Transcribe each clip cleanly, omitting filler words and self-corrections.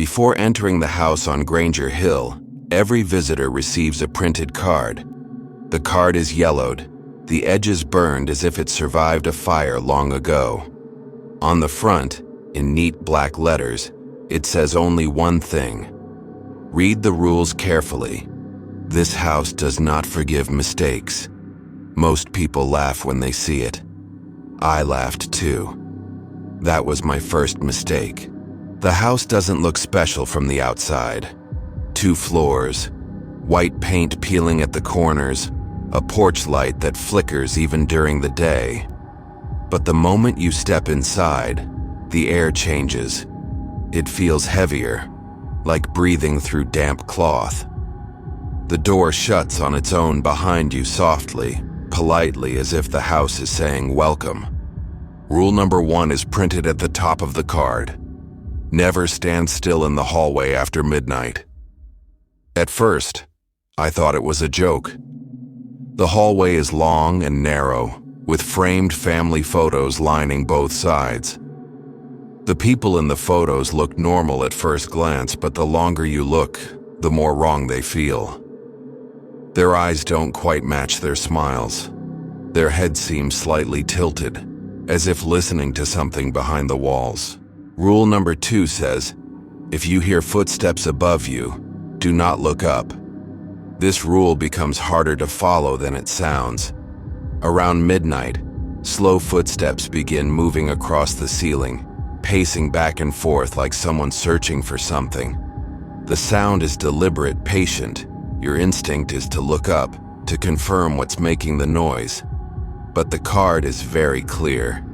Before entering the house on Granger Hill, every visitor receives a printed card. The card is yellowed, the edges burned as if it survived a fire long ago. On the front, in neat black letters, it says only one thing. Read the rules carefully. This house does not forgive mistakes. Most people laugh when they see it. I laughed too. That was my first mistake. The house doesn't look special from the outside. 2 floors, white paint peeling at the corners, a porch light that flickers even during the day. But the moment you step inside, the air changes. It feels heavier, like breathing through damp cloth. The door shuts on its own behind you softly, politely, as if the house is saying welcome. Rule number 1 is printed at the top of the card. Never stand still in the hallway after midnight. At first, I thought it was a joke. The hallway is long and narrow, with framed family photos lining both sides. The people in the photos look normal at first glance, but the longer you look, the more wrong they feel. Their eyes don't quite match their smiles. Their heads seem slightly tilted, as if listening to something behind the walls. Rule number 2 says, if you hear footsteps above you, do not look up. This rule becomes harder to follow than it sounds. Around midnight, slow footsteps begin moving across the ceiling, pacing back and forth like someone searching for something. The sound is deliberate, patient. Your instinct is to look up, to confirm what's making the noise. But the card is very clear.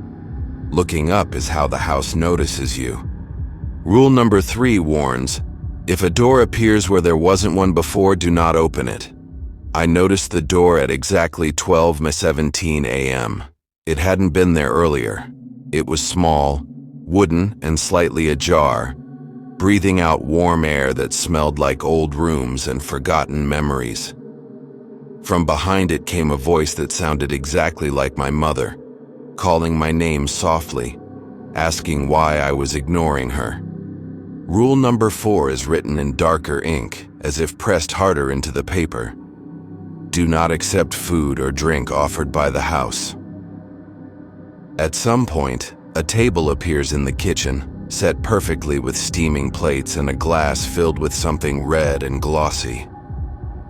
Looking up is how the house notices you. Rule number 3 warns, if a door appears where there wasn't one before, do not open it. I noticed the door at exactly 12:17 a.m. It hadn't been there earlier. It was small, wooden, and slightly ajar, breathing out warm air that smelled like old rooms and forgotten memories. From behind it came a voice that sounded exactly like my mother, calling my name softly, asking why I was ignoring her. Rule number 4 is written in darker ink, as if pressed harder into the paper. Do not accept food or drink offered by the house. At some point, a table appears in the kitchen, set perfectly with steaming plates and a glass filled with something red and glossy.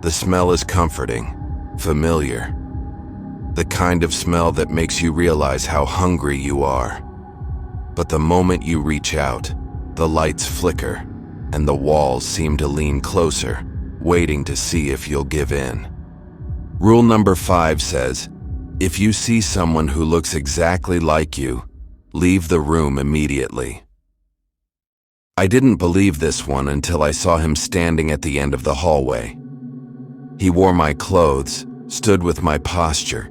The smell is comforting, familiar. The kind of smell that makes you realize how hungry you are. But the moment you reach out, the lights flicker, and the walls seem to lean closer, waiting to see if you'll give in. Rule number 5 says, if you see someone who looks exactly like you, leave the room immediately. I didn't believe this one until I saw him standing at the end of the hallway. He wore my clothes, stood with my posture,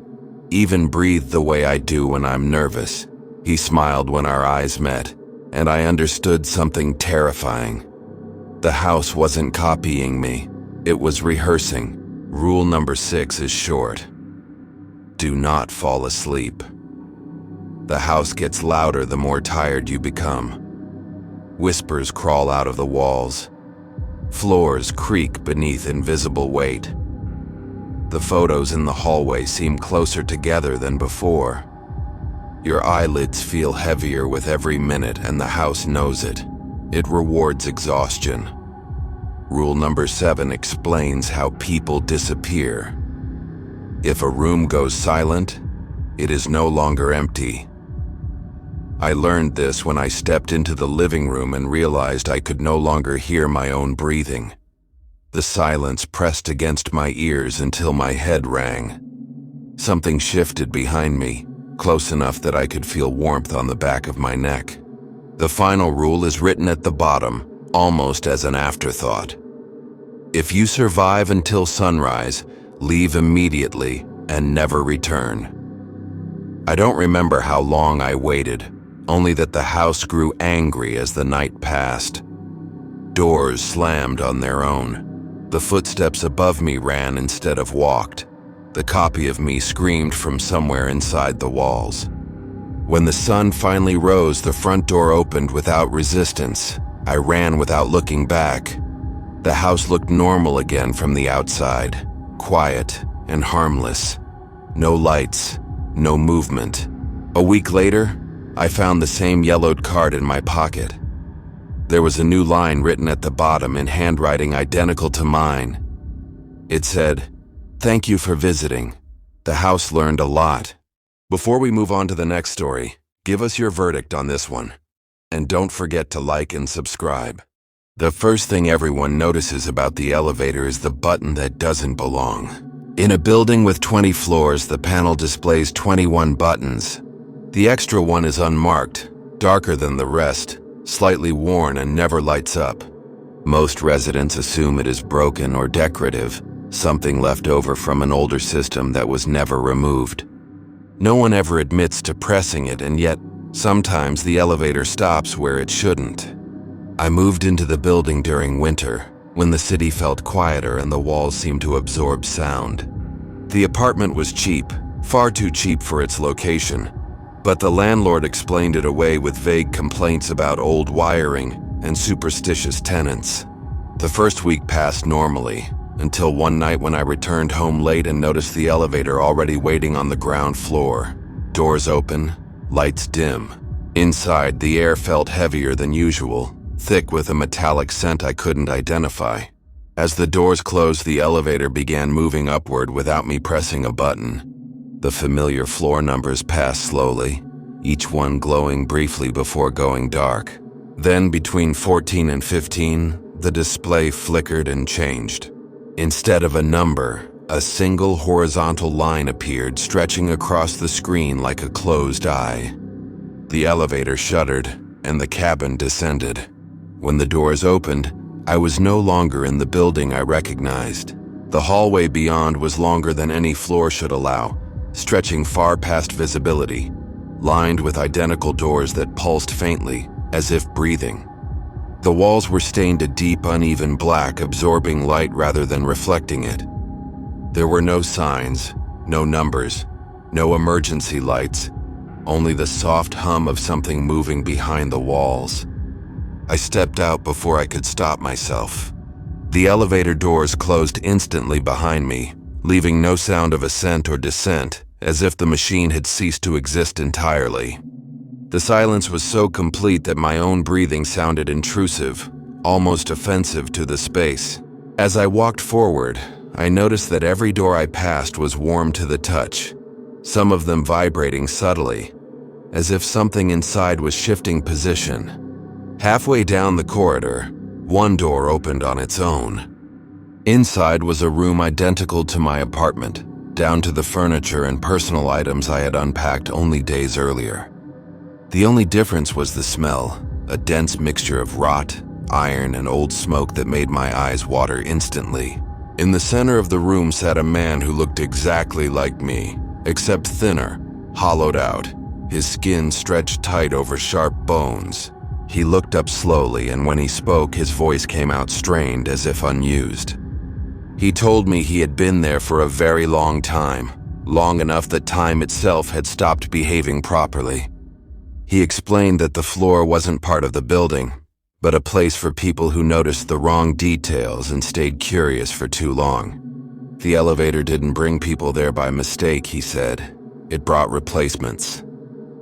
even breathed the way I do when I'm nervous. He smiled when our eyes met, and I understood something terrifying. The house wasn't copying me, it was rehearsing. Rule number 6 is short. Do not fall asleep. The house gets louder the more tired you become. Whispers crawl out of the walls. Floors creak beneath invisible weight. The photos in the hallway seem closer together than before. Your eyelids feel heavier with every minute, and the house knows it. It rewards exhaustion. Rule number 7 explains how people disappear. If a room goes silent, it is no longer empty. I learned this when I stepped into the living room and realized I could no longer hear my own breathing. The silence pressed against my ears until my head rang. Something shifted behind me, close enough that I could feel warmth on the back of my neck. The final rule is written at the bottom, almost as an afterthought. If you survive until sunrise, leave immediately and never return. I don't remember how long I waited, only that the house grew angry as the night passed. Doors slammed on their own. The footsteps above me ran instead of walked. The copy of me screamed from somewhere inside the walls. When the sun finally rose, the front door opened without resistance. I ran without looking back. The house looked normal again from the outside, quiet and harmless. No lights, no movement. A week later, I found the same yellowed card in my pocket. There was a new line written at the bottom in handwriting identical to mine. It said, "Thank you for visiting. The house learned a lot." Before we move on to the next story, give us your verdict on this one. And don't forget to like and subscribe. The first thing everyone notices about the elevator is the button that doesn't belong. In a building with 20 floors, the panel displays 21 buttons. The extra one is unmarked, darker than the rest, slightly worn and never lights up. Most residents assume it is broken or decorative, something left over from an older system that was never removed. No one ever admits to pressing it, and yet sometimes the elevator stops where it shouldn't. I moved into the building during winter, when the city felt quieter and the walls seemed to absorb sound. The apartment was cheap, far too cheap for its location, but the landlord explained it away with vague complaints about old wiring and superstitious tenants. The first week passed normally, until one night when I returned home late and noticed the elevator already waiting on the ground floor. Doors open, lights dim. Inside, the air felt heavier than usual, thick with a metallic scent I couldn't identify. As the doors closed, the elevator began moving upward without me pressing a button. The familiar floor numbers passed slowly, each one glowing briefly before going dark. Then, between 14 and 15, the display flickered and changed. Instead of a number, a single horizontal line appeared, stretching across the screen like a closed eye. The elevator shuddered, and the cabin descended. When the doors opened, I was no longer in the building I recognized. The hallway beyond was longer than any floor should allow, stretching far past visibility, lined with identical doors that pulsed faintly, as if breathing. The walls were stained a deep, uneven black, absorbing light rather than reflecting it. There were no signs, no numbers, no emergency lights, only the soft hum of something moving behind the walls. I stepped out before I could stop myself. The elevator doors closed instantly behind me, leaving no sound of ascent or descent, as if the machine had ceased to exist entirely. The silence was so complete that my own breathing sounded intrusive, almost offensive to the space. As I walked forward, I noticed that every door I passed was warm to the touch, some of them vibrating subtly, as if something inside was shifting position. Halfway down the corridor, one door opened on its own. Inside was a room identical to my apartment, down to the furniture and personal items I had unpacked only days earlier. The only difference was the smell, a dense mixture of rot, iron, and old smoke that made my eyes water instantly. In the center of the room sat a man who looked exactly like me, except thinner, hollowed out, his skin stretched tight over sharp bones. He looked up slowly, and when he spoke, his voice came out strained, as if unused. He told me he had been there for a very long time, long enough that time itself had stopped behaving properly. He explained that the floor wasn't part of the building, but a place for people who noticed the wrong details and stayed curious for too long. The elevator didn't bring people there by mistake, he said. It brought replacements.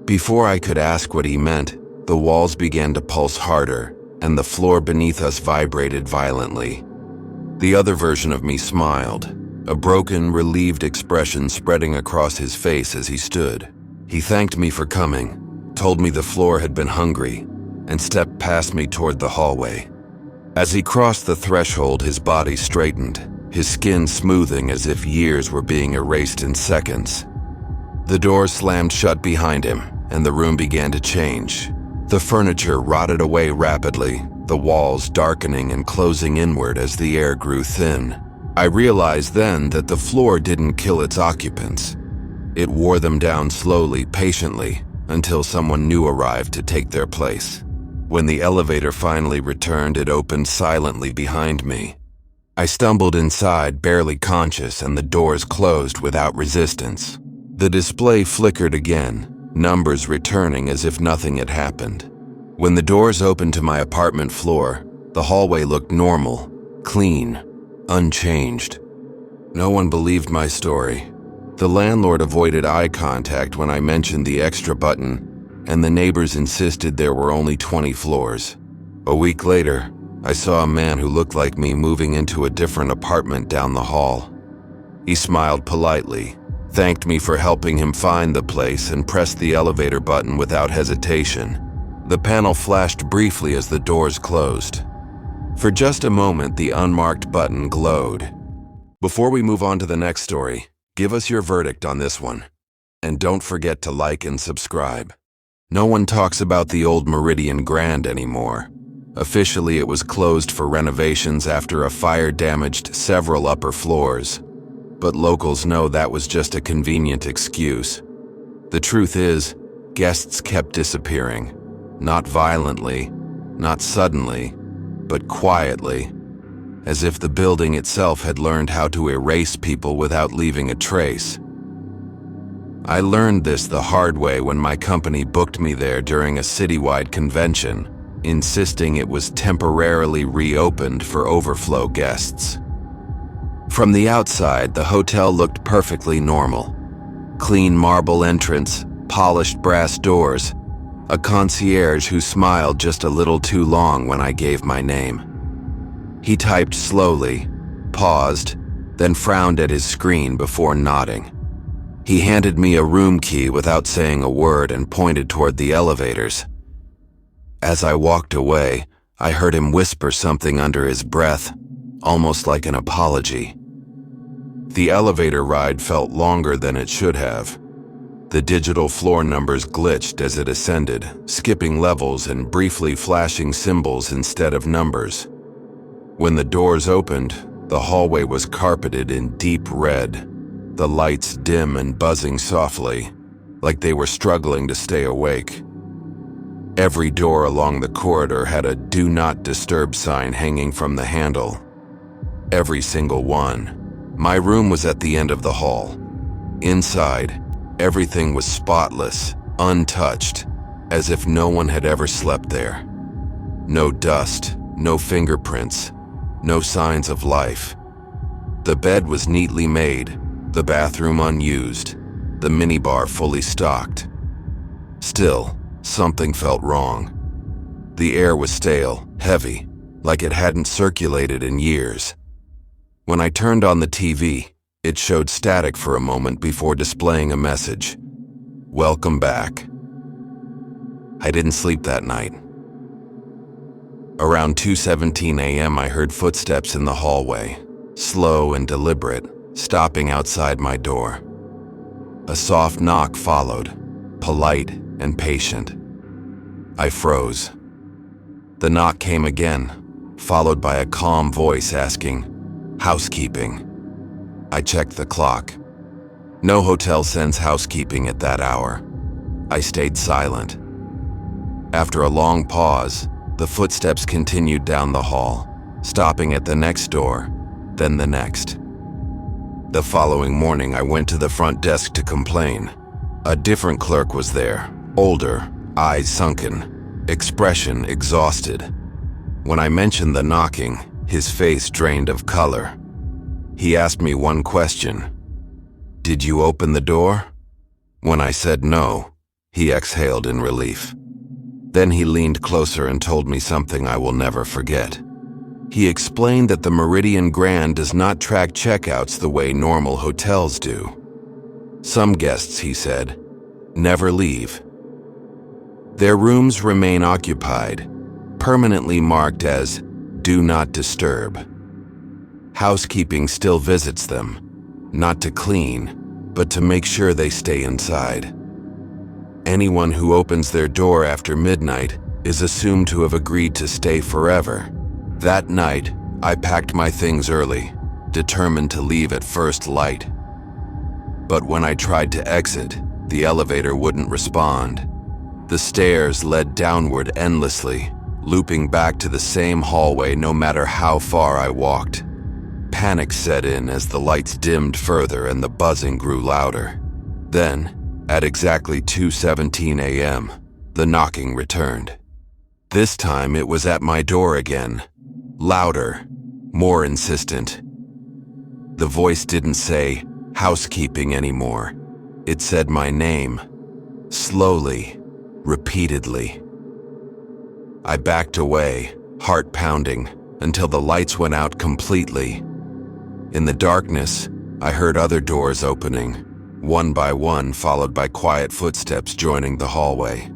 Before I could ask what he meant, the walls began to pulse harder, and the floor beneath us vibrated violently. The other version of me smiled, a broken, relieved expression spreading across his face as he stood. He thanked me for coming, told me the floor had been hungry, and stepped past me toward the hallway. As he crossed the threshold, his body straightened, his skin smoothing as if years were being erased in seconds. The door slammed shut behind him, and the room began to change. The furniture rotted away rapidly, the walls darkening and closing inward as the air grew thin. I realized then that the floor didn't kill its occupants. It wore them down slowly, patiently, until someone new arrived to take their place. When the elevator finally returned, it opened silently behind me. I stumbled inside, barely conscious, and the doors closed without resistance. The display flickered again, numbers returning as if nothing had happened. When the doors opened to my apartment floor, the hallway looked normal, clean, unchanged. No one believed my story. The landlord avoided eye contact when I mentioned the extra button, and the neighbors insisted there were only 20 floors. A week later, I saw a man who looked like me moving into a different apartment down the hall. He smiled politely, thanked me for helping him find the place, and pressed the elevator button without hesitation. The panel flashed briefly as the doors closed. For just a moment, the unmarked button glowed. Before we move on to the next story, give us your verdict on this one. And don't forget to like and subscribe. No one talks about the old Meridian Grand anymore. Officially, it was closed for renovations after a fire damaged several upper floors. But locals know that was just a convenient excuse. The truth is, guests kept disappearing. Not violently, not suddenly, but quietly, as if the building itself had learned how to erase people without leaving a trace. I learned this the hard way when my company booked me there during a citywide convention, insisting it was temporarily reopened for overflow guests. From the outside, the hotel looked perfectly normal. Clean marble entrance, polished brass doors, a concierge who smiled just a little too long when I gave my name. He typed slowly, paused, then frowned at his screen before nodding. He handed me a room key without saying a word and pointed toward the elevators. As I walked away, I heard him whisper something under his breath, almost like an apology. The elevator ride felt longer than it should have. The digital floor numbers glitched as it ascended, skipping levels and briefly flashing symbols instead of numbers. When the doors opened, the hallway was carpeted in deep red, the lights dim and buzzing softly, like they were struggling to stay awake. Every door along the corridor had a "Do Not Disturb" sign hanging from the handle. Every single one. My room was at the end of the hall. Inside, everything was spotless, untouched, as if no one had ever slept there. No dust, no fingerprints, no signs of life. The bed was neatly made, the bathroom unused, the minibar fully stocked. Still, something felt wrong. The air was stale, heavy, like it hadn't circulated in years. When I turned on the TV, it showed static for a moment before displaying a message. "Welcome back." I didn't sleep that night. Around 2:17 a.m. I heard footsteps in the hallway, slow and deliberate, stopping outside my door. A soft knock followed, polite and patient. I froze. The knock came again, followed by a calm voice asking, "Housekeeping?" I checked the clock. No hotel sends housekeeping at that hour. I stayed silent. After a long pause, the footsteps continued down the hall, stopping at the next door, then the next. The following morning, I went to the front desk to complain. A different clerk was there, older, eyes sunken, expression exhausted. When I mentioned the knocking, his face drained of color. He asked me one question. "Did you open the door?" When I said no, he exhaled in relief. Then he leaned closer and told me something I will never forget. He explained that the Meridian Grand does not track checkouts the way normal hotels do. Some guests, he said, never leave. Their rooms remain occupied, permanently marked as "Do Not Disturb." Housekeeping still visits them, not to clean, but to make sure they stay inside. Anyone who opens their door after midnight is assumed to have agreed to stay forever. That night, I packed my things early, determined to leave at first light. But when I tried to exit, the elevator wouldn't respond. The stairs led downward endlessly, looping back to the same hallway no matter how far I walked. Panic set in as the lights dimmed further and the buzzing grew louder. Then, at exactly 2:17 a.m., the knocking returned. This time it was at my door again. Louder, more insistent. The voice didn't say housekeeping anymore. It said my name, slowly, repeatedly. I backed away, heart pounding, until the lights went out completely. In the darkness, I heard other doors opening, one by one, followed by quiet footsteps joining the hallway.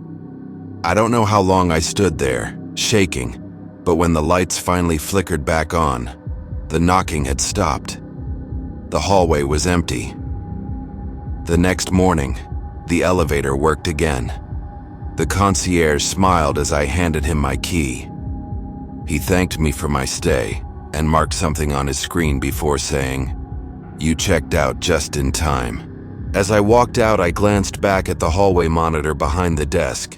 I don't know how long I stood there, shaking, but when the lights finally flickered back on, the knocking had stopped. The hallway was empty. The next morning, the elevator worked again. The concierge smiled as I handed him my key. He thanked me for my stay and marked something on his screen before saying, "You checked out just in time." As I walked out, I glanced back at the hallway monitor behind the desk.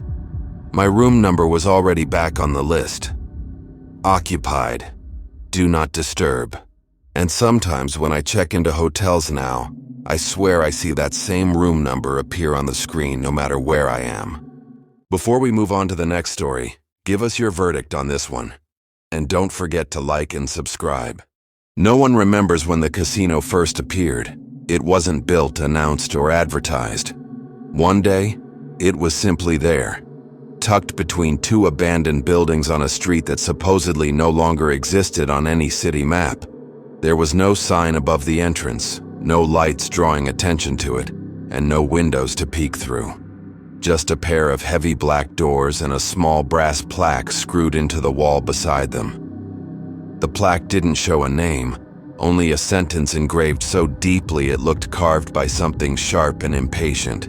My room number was already back on the list. Occupied. Do not disturb. And sometimes when I check into hotels now, I swear I see that same room number appear on the screen no matter where I am. Before we move on to the next story, give us your verdict on this one. And don't forget to like and subscribe. No one remembers when the casino first appeared. It wasn't built, announced, or advertised. One day, it was simply there, tucked between two abandoned buildings on a street that supposedly no longer existed on any city map. There was no sign above the entrance, no lights drawing attention to it, and no windows to peek through. Just a pair of heavy black doors and a small brass plaque screwed into the wall beside them. The plaque didn't show a name, only a sentence engraved so deeply it looked carved by something sharp and impatient.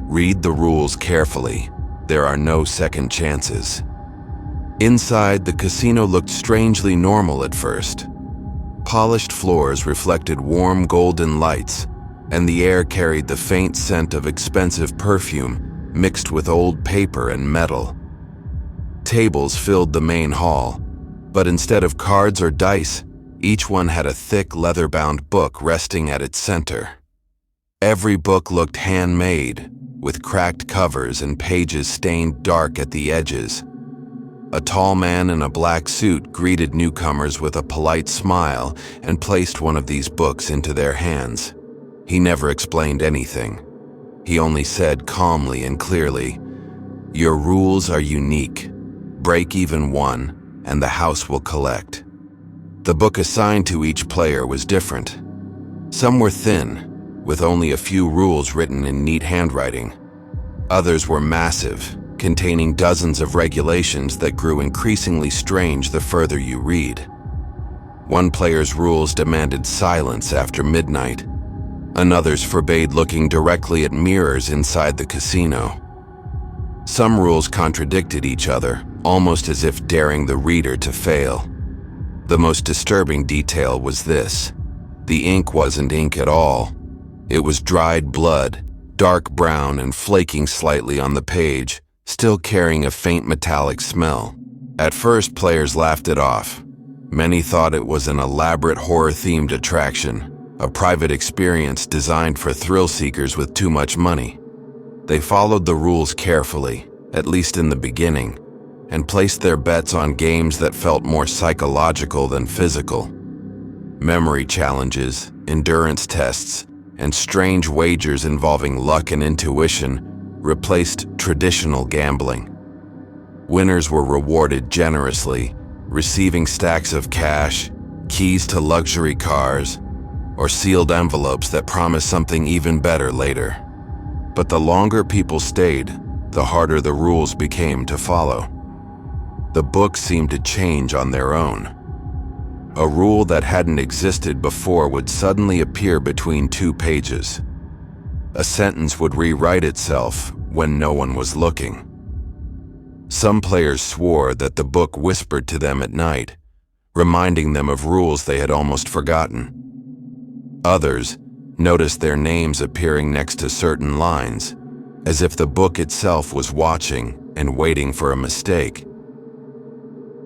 Read the rules carefully. There are no second chances. Inside, the casino looked strangely normal at first. Polished floors reflected warm golden lights, and the air carried the faint scent of expensive perfume mixed with old paper and metal. Tables filled the main hall, but instead of cards or dice, each one had a thick leather-bound book resting at its center. Every book looked handmade, with cracked covers and pages stained dark at the edges. A tall man in a black suit greeted newcomers with a polite smile and placed one of these books into their hands. He never explained anything. He only said calmly and clearly, "Your rules are unique. Break even one, and the house will collect." The book assigned to each player was different. Some were thin, with only a few rules written in neat handwriting. Others were massive, containing dozens of regulations that grew increasingly strange the further you read. One player's rules demanded silence after midnight. Another's forbade looking directly at mirrors inside the casino. Some rules contradicted each other, almost as if daring the reader to fail. The most disturbing detail was this: the ink wasn't ink at all. It was dried blood, dark brown and flaking slightly on the page, still carrying a faint metallic smell. At first, players laughed it off. Many thought it was an elaborate horror-themed attraction, a private experience designed for thrill-seekers with too much money. They followed the rules carefully, at least in the beginning, and placed their bets on games that felt more psychological than physical. Memory challenges, endurance tests, and strange wagers involving luck and intuition replaced traditional gambling. Winners were rewarded generously, receiving stacks of cash, keys to luxury cars, or sealed envelopes that promised something even better later. But the longer people stayed, the harder the rules became to follow. The books seemed to change on their own. A rule that hadn't existed before would suddenly appear between two pages. A sentence would rewrite itself when no one was looking. Some players swore that the book whispered to them at night, reminding them of rules they had almost forgotten. Others noticed their names appearing next to certain lines, as if the book itself was watching and waiting for a mistake.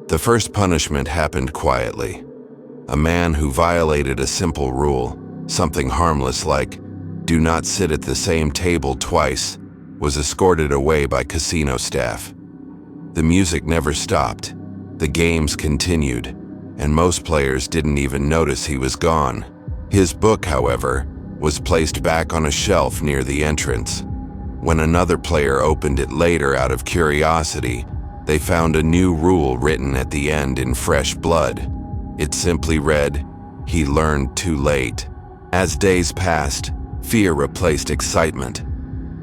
The first punishment happened quietly. A man who violated a simple rule, something harmless like, "Do not sit at the same table twice," was escorted away by casino staff. The music never stopped. The games continued, and most players didn't even notice he was gone. His book, however, was placed back on a shelf near the entrance. When another player opened it later out of curiosity, they found a new rule written at the end in fresh blood. It simply read, "He learned too late." As days passed, fear replaced excitement.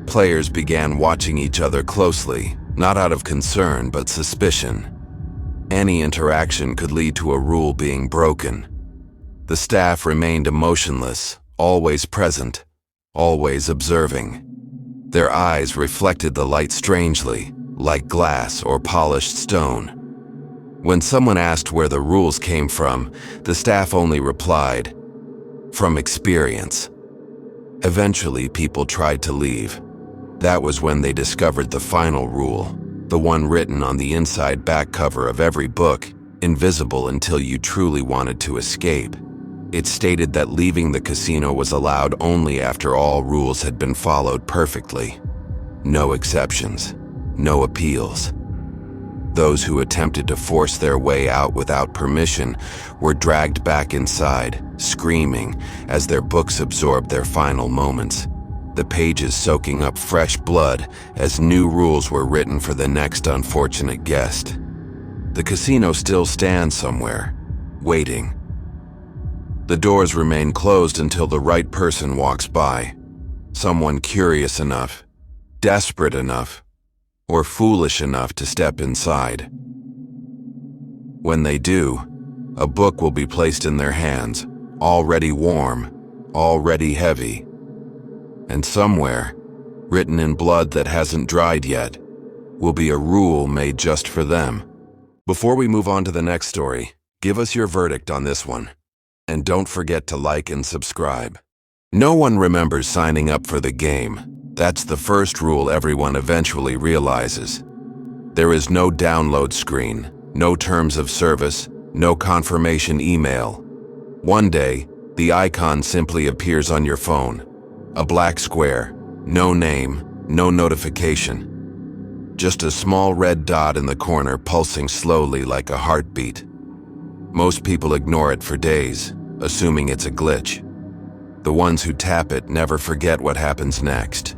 Players began watching each other closely, not out of concern but suspicion. Any interaction could lead to a rule being broken. The staff remained emotionless, always present, always observing. Their eyes reflected the light strangely, like glass or polished stone. When someone asked where the rules came from, the staff only replied, "From experience." Eventually, people tried to leave. That was when they discovered the final rule, the one written on the inside back cover of every book, invisible until you truly wanted to escape. It stated that leaving the casino was allowed only after all rules had been followed perfectly. No exceptions, no appeals. Those who attempted to force their way out without permission were dragged back inside, screaming as their books absorbed their final moments, the pages soaking up fresh blood as new rules were written for the next unfortunate guest. The casino still stands somewhere, waiting. The doors remain closed until the right person walks by, someone curious enough, desperate enough, or foolish enough to step inside. When they do, a book will be placed in their hands, already warm, already heavy. And somewhere, written in blood that hasn't dried yet, will be a rule made just for them. Before we move on to the next story, give us your verdict on this one. And don't forget to like and subscribe. No one remembers signing up for the game. That's the first rule everyone eventually realizes. There is no download screen, no terms of service, no confirmation email. One day, the icon simply appears on your phone. A black square, no name, no notification. Just a small red dot in the corner pulsing slowly like a heartbeat. Most people ignore it for days, assuming it's a glitch. The ones who tap it never forget what happens next.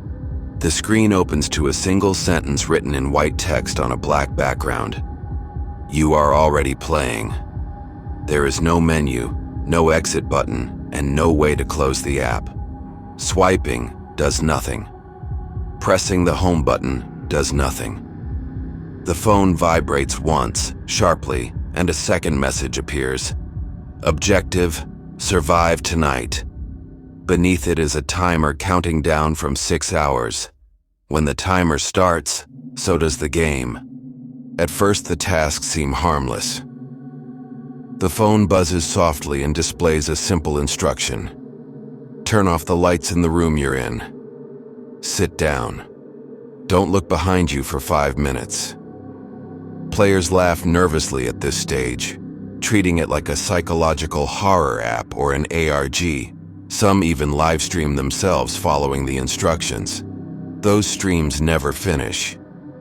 The screen opens to a single sentence written in white text on a black background. You are already playing. There is no menu, no exit button, and no way to close the app. Swiping does nothing. Pressing the home button does nothing. The phone vibrates once, sharply, and a second message appears. Objective, survive tonight. Beneath it is a timer counting down from 6 hours. When the timer starts, so does the game. At first, the tasks seem harmless. The phone buzzes softly and displays a simple instruction. Turn off the lights in the room you're in. Sit down. Don't look behind you for 5 minutes. Players laugh nervously at this stage, treating it like a psychological horror app or an ARG. Some even live stream themselves following the instructions. Those streams never finish.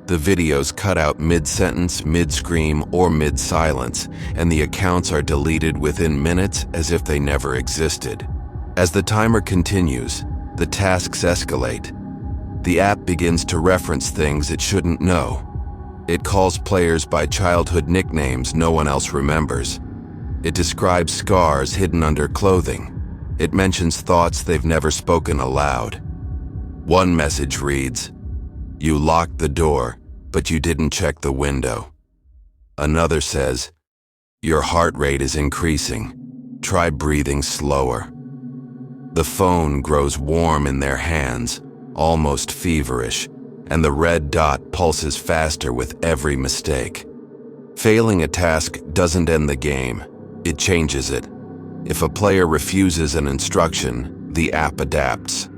The videos cut out mid-sentence, mid-scream, or mid-silence, and the accounts are deleted within minutes as if they never existed. As the timer continues, the tasks escalate. The app begins to reference things it shouldn't know. It calls players by childhood nicknames no one else remembers. It describes scars hidden under clothing. It mentions thoughts they've never spoken aloud. One message reads, "You locked the door, but you didn't check the window." Another says, "Your heart rate is increasing. Try breathing slower." The phone grows warm in their hands, almost feverish, and the red dot pulses faster with every mistake. Failing a task doesn't end the game, it changes it. If a player refuses an instruction, the app adapts.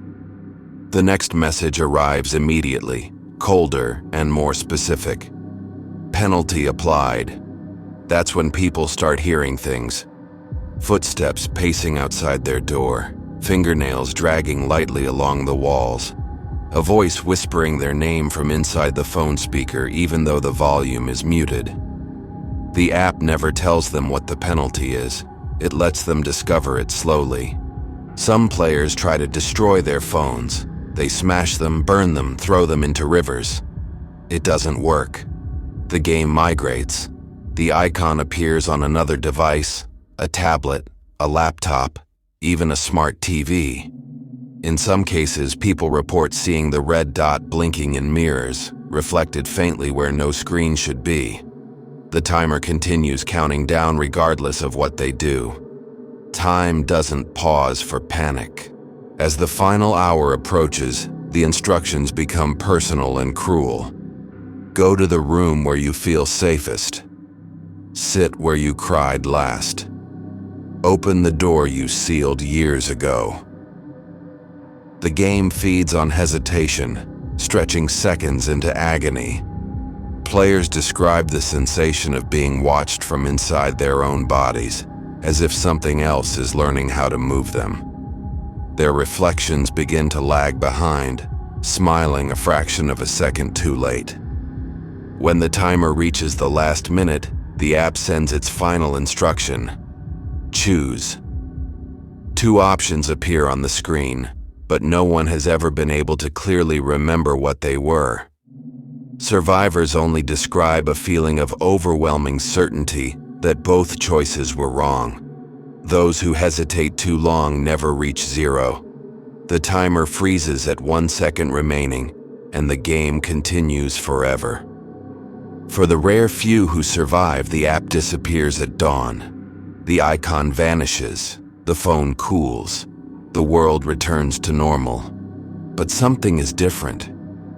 The next message arrives immediately, colder and more specific. Penalty applied. That's when people start hearing things. Footsteps pacing outside their door, fingernails dragging lightly along the walls. a voice whispering their name from inside the phone speaker even though the volume is muted. The app never tells them what the penalty is. It lets them discover it slowly. Some players try to destroy their phones. They smash them, burn them, throw them into rivers. It doesn't work. The game migrates. The icon appears on another device, a tablet, a laptop, even a smart TV. In some cases, people report seeing the red dot blinking in mirrors, reflected faintly where no screen should be. The timer continues counting down regardless of what they do. Time doesn't pause for panic. As the final hour approaches, the instructions become personal and cruel. Go to the room where you feel safest. Sit where you cried last. Open the door you sealed years ago. The game feeds on hesitation, stretching seconds into agony. Players describe the sensation of being watched from inside their own bodies, as if something else is learning how to move them. Their reflections begin to lag behind, smiling a fraction of a second too late. When the timer reaches the last minute, the app sends its final instruction. Choose. Two options appear on the screen, but no one has ever been able to clearly remember what they were. Survivors only describe a feeling of overwhelming certainty that both choices were wrong. Those who hesitate too long never reach zero. The timer freezes at 1 second remaining, and the game continues forever. For the rare few who survive, the app disappears at dawn. The icon vanishes, the phone cools, the world returns to normal. But something is different.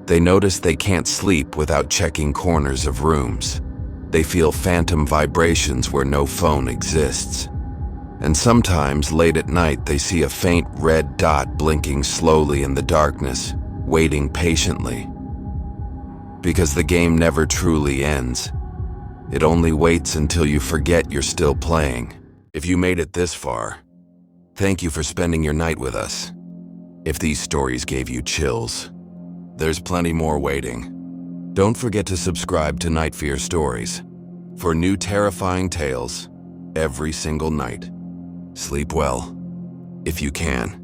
They notice they can't sleep without checking corners of rooms. They feel phantom vibrations where no phone exists. And sometimes, late at night, they see a faint red dot blinking slowly in the darkness, waiting patiently. Because the game never truly ends. It only waits until you forget you're still playing. If you made it this far, thank you for spending your night with us. If these stories gave you chills, there's plenty more waiting. Don't forget to subscribe to NightFear Stories for new terrifying tales every single night. Sleep well, if you can.